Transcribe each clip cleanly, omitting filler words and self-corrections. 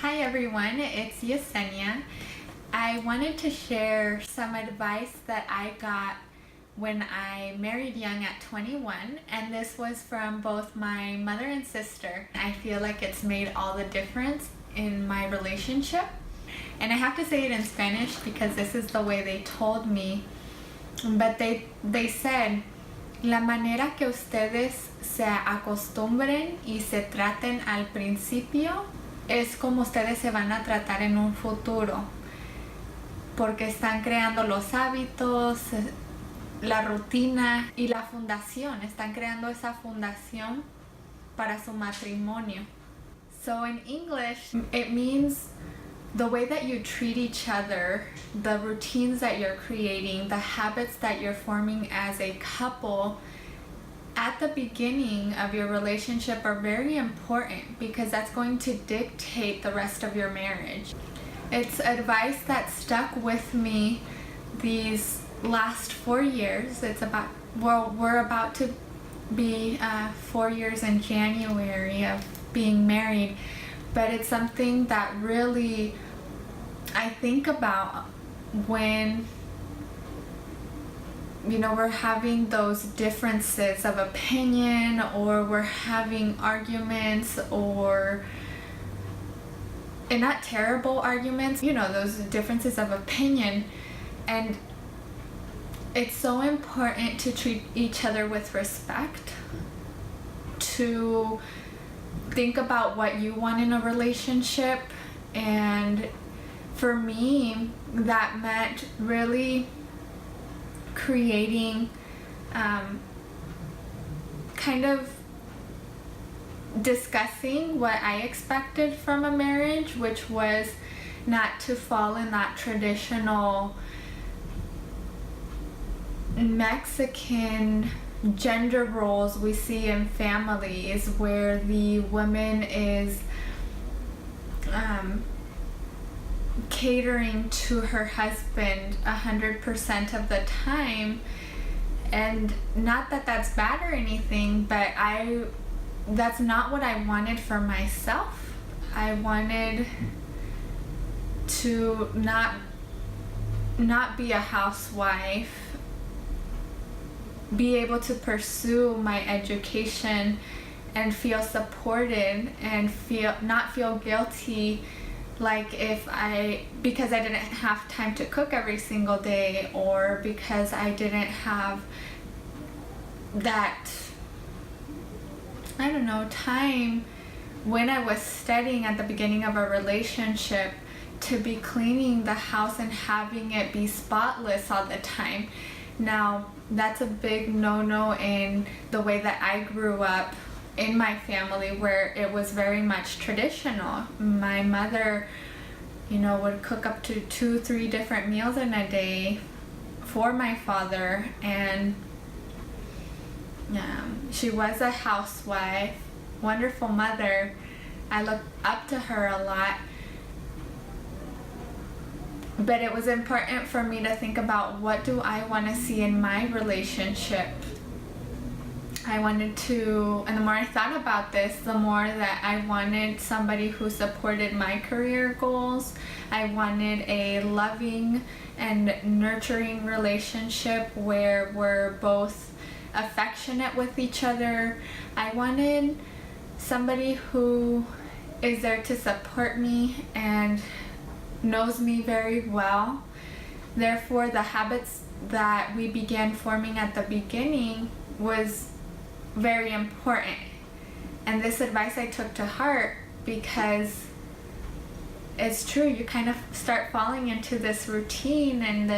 Hi everyone, it's Yesenia. I wanted to share some advice that I got when I married young at 21, and this was from both my mother and sister. I feel like it's made all the difference in my relationship. And I have to say it in Spanish because this is the way they told me. But they said, la manera que ustedes se acostumbren y se traten al principio es como ustedes se van a tratar en un futuro, porque están creando los hábitos, la rutina y la fundación. Están creando esa fundación para su matrimonio. So in English, it means the way that you treat each other, the routines that you're creating, the habits that you're forming as a couple at the beginning of your relationship are very important because that's going to dictate the rest of your marriage. It's advice that stuck with me these last 4 years. We're about to be 4 years in January of being married, but it's something that really I think about when we're having those differences of opinion, or we're having arguments, and not terrible arguments, those differences of opinion. And it's so important to treat each other with respect, to think about what you want in a relationship. And for me, that meant really creating kind of discussing what I expected from a marriage, which was not to fall in that traditional Mexican gender roles we see in families, where the woman is catering to her husband 100% of the time. And not that that's bad or anything, but that's not what I wanted for myself. I wanted to not be a housewife, be able to pursue my education and feel supported, and not feel guilty, like because I didn't have time to cook every single day, or because I didn't have that, time when I was studying at the beginning of a relationship to be cleaning the house and having it be spotless all the time. Now, that's a big no-no in the way that I grew up in my family, where it was very much traditional. My mother, would cook up to 2-3 different meals in a day for my father, and she was a housewife, wonderful mother. I looked up to her a lot. But it was important for me to think about, what do I want to see in my relationship? And the more I thought about this, the more that I wanted somebody who supported my career goals. I wanted a loving and nurturing relationship where we're both affectionate with each other. I wanted somebody who is there to support me and knows me very well. Therefore, the habits that we began forming at the beginning was very important. And this advice I took to heart, because it's true, you kind of start falling into this routine and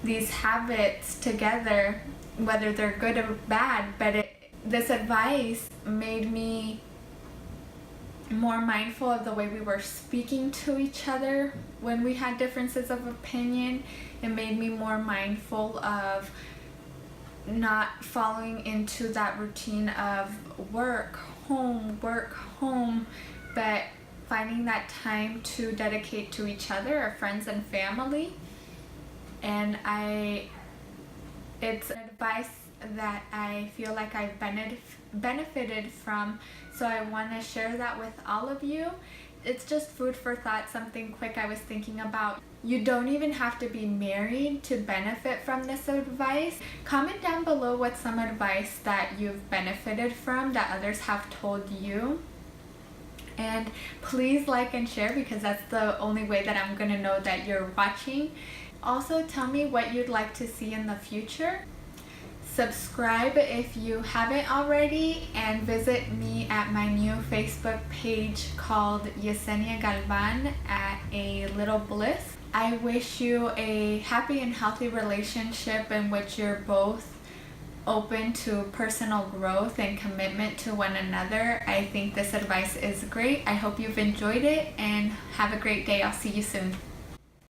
these habits together, whether they're good or bad. But this advice made me more mindful of the way we were speaking to each other when we had differences of opinion. It made me more mindful of not falling into that routine of work, home, but finding that time to dedicate to each other, our friends and family. And it's advice that I feel like I've benefited from, so I want to share that with all of you. it's just food for thought, something quick I was thinking about. You don't even have to be married to benefit from this advice. Comment down below what's some advice that you've benefited from that others have told you. And please like and share, because that's the only way that I'm gonna know that you're watching. Also, tell me what you'd like to see in the future. Subscribe if you haven't already, and visit me at my new Facebook page called Yesenia Galvan at A Little Bliss. I wish you a happy and healthy relationship in which you're both open to personal growth and commitment to one another. I think this advice is great. I hope you've enjoyed it, and have a great day. I'll see you soon.